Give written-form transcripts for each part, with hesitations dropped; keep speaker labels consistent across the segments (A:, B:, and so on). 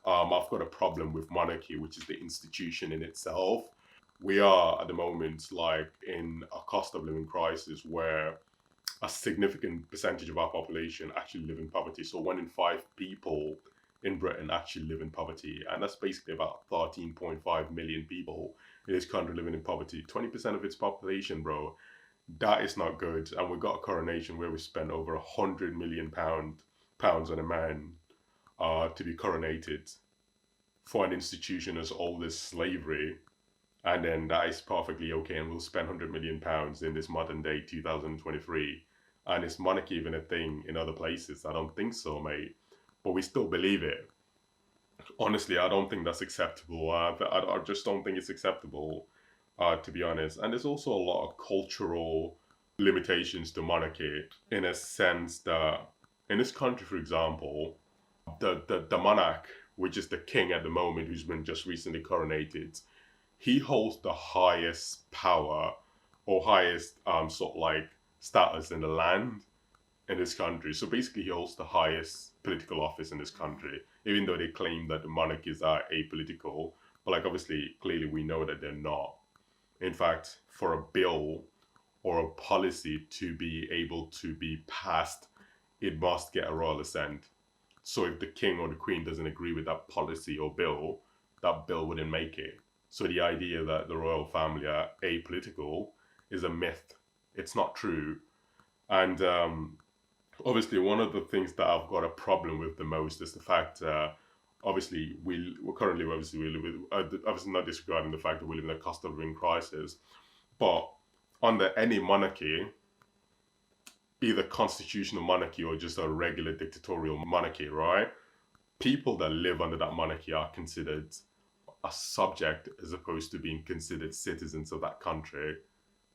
A: I've got a problem with monarchy, which is the institution in itself. We are at the moment like in a cost of living crisis where a significant percentage of our population actually live in poverty. So 1 in 5 people in Britain actually live in poverty, and that's basically about 13.5 million people in this country living in poverty. 20% of its population, bro. That is not good. And we got a coronation where we spent over £100 million pounds on a man to be coronated for an institution as old as slavery, and then that is perfectly okay, and we'll spend £100 million in this modern day 2023. And is monarchy even a thing in other places? I don't think so, mate. But we still believe it. Honestly, I don't think that's acceptable. I just don't think it's acceptable, to be honest. And there's also a lot of cultural limitations to monarchy in a sense that in this country, for example, the monarch, which is the king at the moment, who's been just recently coronated, he holds the highest power or highest sort of like status in the land in this country. So basically, he holds the highest political office in this country, even though they claim that the monarchies are apolitical. But like obviously, clearly we know that they're not. In fact, for a bill or a policy to be able to be passed, it must get a royal assent. So if the king or the queen doesn't agree with that policy or bill, that bill wouldn't make it. So the idea that the royal family are apolitical is a myth. It's not true. And obviously, one of the things that I've got a problem with the most is the fact, obviously, we're currently obviously we live with, obviously not disregarding the fact that we live in a cost of living crisis, but under any monarchy, either constitutional monarchy or just a regular dictatorial monarchy, right? People that live under that monarchy are considered a subject as opposed to being considered citizens of that country,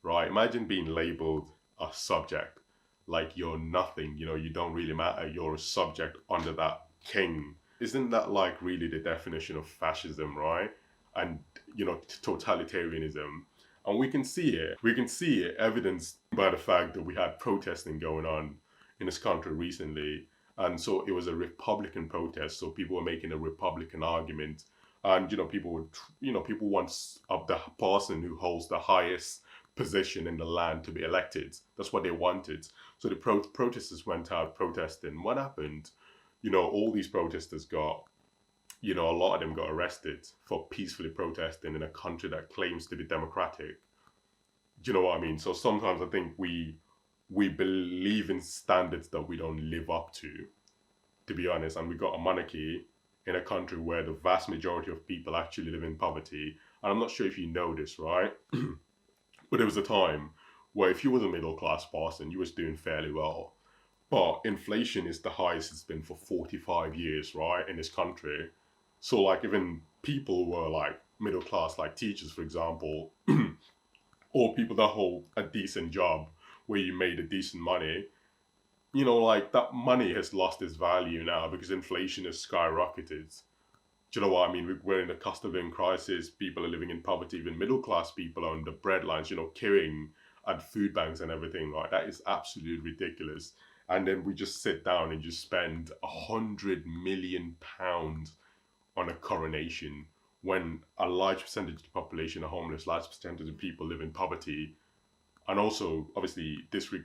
A: right? Imagine being labeled a subject, like you're nothing, you don't really matter, you're a subject under that king. Isn't that like really the definition of fascism, right? And, totalitarianism. And we can see it evidenced by the fact that we had protesting going on in this country recently. And so it was a Republican protest, so people were making a Republican argument, and people want the person who holds the highest position in the land to be elected. That's what they wanted. So the protesters went out protesting. What happened? All these protesters a lot of them got arrested for peacefully protesting in a country that claims to be democratic. Do you know what I mean? So sometimes I think we believe in standards that we don't live up to be honest. And we got a monarchy in a country where the vast majority of people actually live in poverty. And I'm not sure if you know this, right? But there was a time where if you was a middle class person, you was doing fairly well. But inflation is the highest it's been for 45 years, right, in this country. So like even people who were like middle class, like teachers, for example, or people that hold a decent job where you made a decent money, like that money has lost its value now because inflation has skyrocketed. Do you know what I mean? We're in a cost of living crisis. People are living in poverty. Even middle class people are on the breadlines, queuing at food banks and everything, right? That is absolutely ridiculous. And then we just sit down and just spend £100 million on a coronation when a large percentage of the population are homeless, large percentage of people live in poverty. And also, obviously,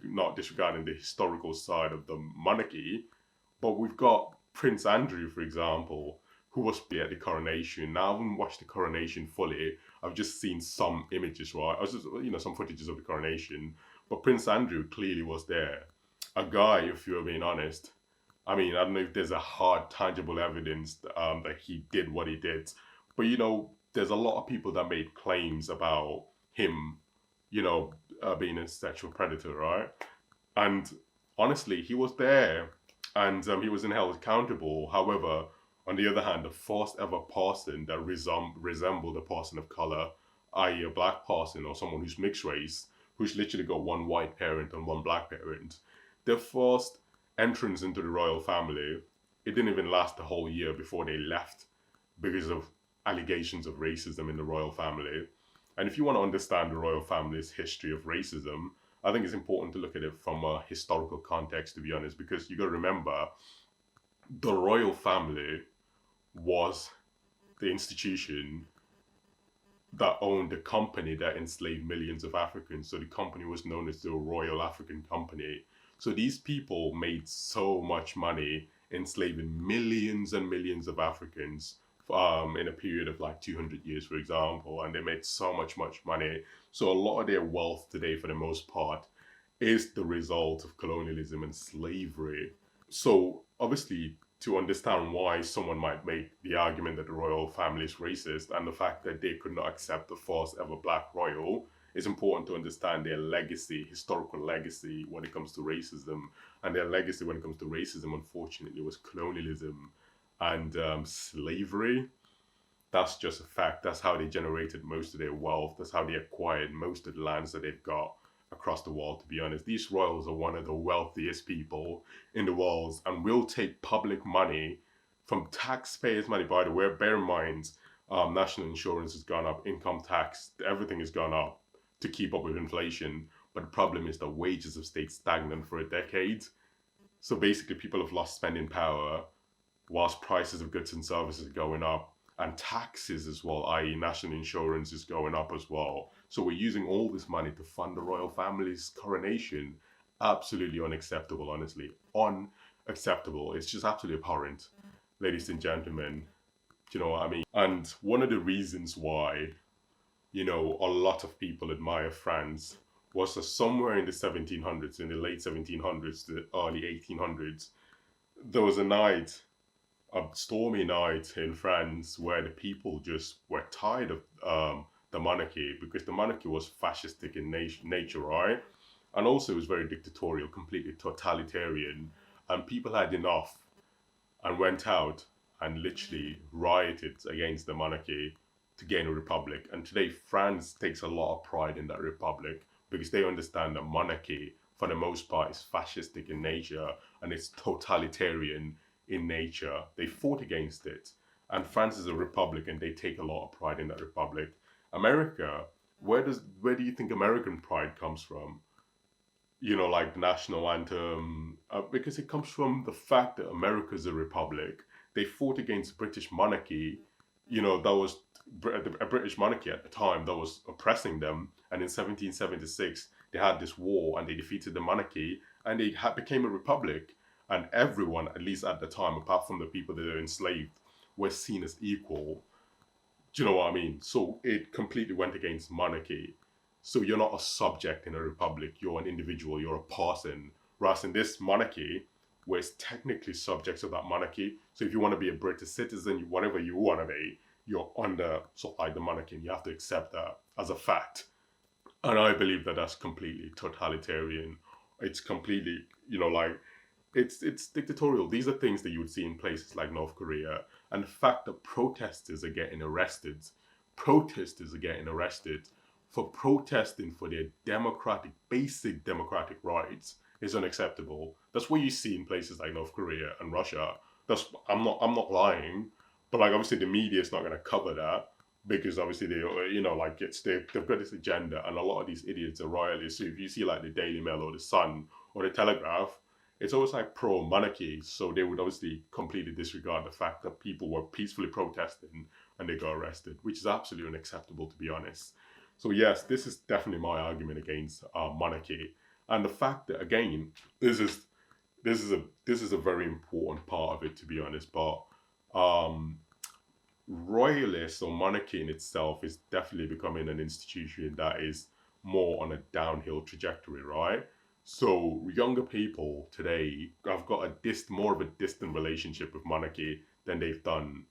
A: not disregarding the historical side of the monarchy, but we've got Prince Andrew, for example, who was at the coronation. Now, I haven't watched the coronation fully. I've just seen some images, right? I was just, some footages of the coronation. But Prince Andrew clearly was there. A guy, if you're being honest. I mean, I don't know if there's a hard, tangible evidence that he did what he did. But, there's a lot of people that made claims about him, being a sexual predator, right? And honestly, he was there and he was held accountable. However, on the other hand, the first ever person that resembled a person of color, i.e. a black person or someone who's mixed race, who's literally got one white parent and one black parent, their first entrance into the royal family, it didn't even last a whole year before they left because of allegations of racism in the royal family. And if you want to understand the royal family's history of racism, I think it's important to look at it from a historical context, to be honest, because you got to remember the royal family was the institution that owned the company that enslaved millions of Africans. So the company was known as the Royal African Company. So these people made so much money enslaving millions and millions of Africans in a period of like 200 years, for example, and they made so much money. So a lot of their wealth today, for the most part, is the result of colonialism and slavery. So obviously, to understand why someone might make the argument that the royal family is racist and the fact that they could not accept the first ever black royal, it's important to understand their legacy, historical legacy when it comes to racism. And their legacy when it comes to racism, unfortunately, was colonialism and slavery. That's just a fact. That's how they generated most of their wealth. That's how they acquired most of the lands that they've got across the world, to be honest. These royals are one of the wealthiest people in the world and will take public money from taxpayers' money, by the way. Bear in mind, national insurance has gone up, income tax, everything has gone up to keep up with inflation. But the problem is that wages have stayed stagnant for a decade. So basically, people have lost spending power whilst prices of goods and services are going up, and taxes as well, i.e., national insurance is going up as well. So we're using all this money to fund the royal family's coronation. Absolutely unacceptable, honestly. Unacceptable. It's just absolutely abhorrent, ladies and gentlemen. Do you know what I mean? And one of the reasons why, a lot of people admire France was that somewhere in the 1700s, in the late 1700s to the early 1800s, there was a stormy night in France where the people just were tired of the monarchy, because the monarchy was fascistic in nature, right? And also it was very dictatorial, completely totalitarian, and people had enough and went out and literally rioted against the monarchy to gain a republic. And today France takes a lot of pride in that republic because they understand that monarchy, for the most part, is fascistic in nature and it's totalitarian in nature. They fought against it. And France is a republic and they take a lot of pride in that republic. America, where do you think American pride comes from? Like the national anthem, because it comes from the fact that America is a republic. They fought against British monarchy, that was a British monarchy at the time that was oppressing them. And in 1776, they had this war and they defeated the monarchy and they became a republic. And everyone, at least at the time, apart from the people that were enslaved, were seen as equal. Do you know what I mean? So it completely went against monarchy. So you're not a subject in a republic, you're an individual, you're a person. Whereas in this monarchy, where it's technically subjects of that monarchy, so if you want to be a British citizen, whatever you want to be, you're under sort of like the monarchy and you have to accept that as a fact. And I believe that that's completely totalitarian. It's completely, it's dictatorial. These are things that you would see in places like North Korea. And the fact that protesters are getting arrested for protesting for their basic democratic rights is unacceptable. That's what you see in places like North Korea and Russia. I'm not lying, but like obviously the media is not going to cover that because obviously they've got this agenda, and a lot of these idiots are royalists. So if you see like the Daily Mail or the Sun or the Telegraph, it's always like pro-monarchy, so they would obviously completely disregard the fact that people were peacefully protesting and they got arrested, which is absolutely unacceptable, to be honest. So yes, this is definitely my argument against monarchy, and the fact that again, this is a very important part of it, to be honest. But royalists or monarchy in itself is definitely becoming an institution that is more on a downhill trajectory, right? So younger people today have got more of a distant relationship with monarchy than they've done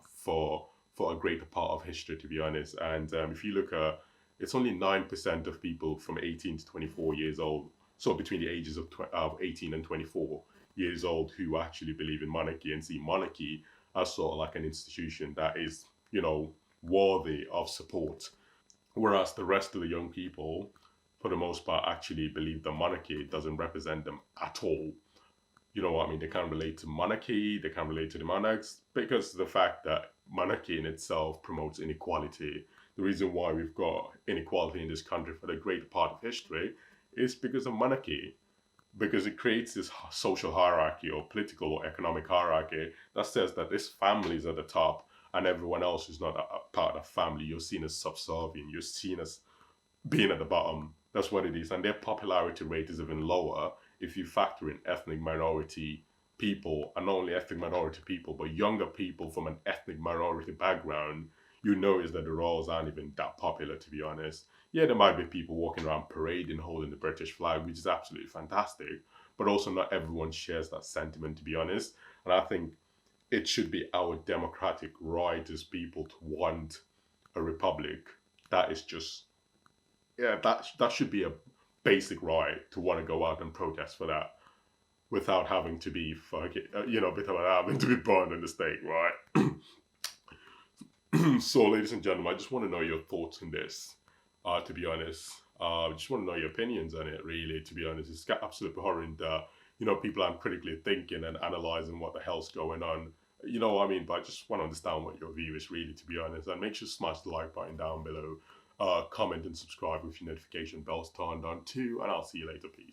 A: for a greater part of history, to be honest. And if you look at, it's only 9% of people from 18 to 24 years old, so between the ages of 18 and 24 years old, who actually believe in monarchy and see monarchy as sort of like an institution that is, worthy of support. Whereas the rest of the young people, for the most part, actually believe the monarchy doesn't represent them at all. You know what I mean? They can't relate to monarchy, they can't relate to the monarchs, because of the fact that monarchy in itself promotes inequality. The reason why we've got inequality in this country for the greater part of history is because of monarchy. because it creates this social hierarchy or political or economic hierarchy that says that this family is at the top and everyone else who's not a part of the family, you're seen as subservient, you're seen as being at the bottom. That's what it is. And their popularity rate is even lower if you factor in ethnic minority people, and not only ethnic minority people, but younger people from an ethnic minority background. You notice that the roles aren't even that popular, to be honest. Yeah, there might be people walking around parading, holding the British flag, which is absolutely fantastic, but also not everyone shares that sentiment, to be honest. And I think it should be our democratic right as people to want a republic that is just, yeah, that should be a basic right to want to go out and protest for that without having to be fucking, without having to be burned in the stake, right? So, ladies and gentlemen, I just want to know your thoughts on this. To be honest, I just want to know your opinions on it. Really, to be honest, it's got absolutely horrid. People aren't critically thinking and analyzing what the hell's going on. You know what I mean? But I just want to understand what your view is, really, to be honest. And make sure to smash the like button down below. Comment and subscribe with your notification bells turned on too. And I'll see you later. Peace.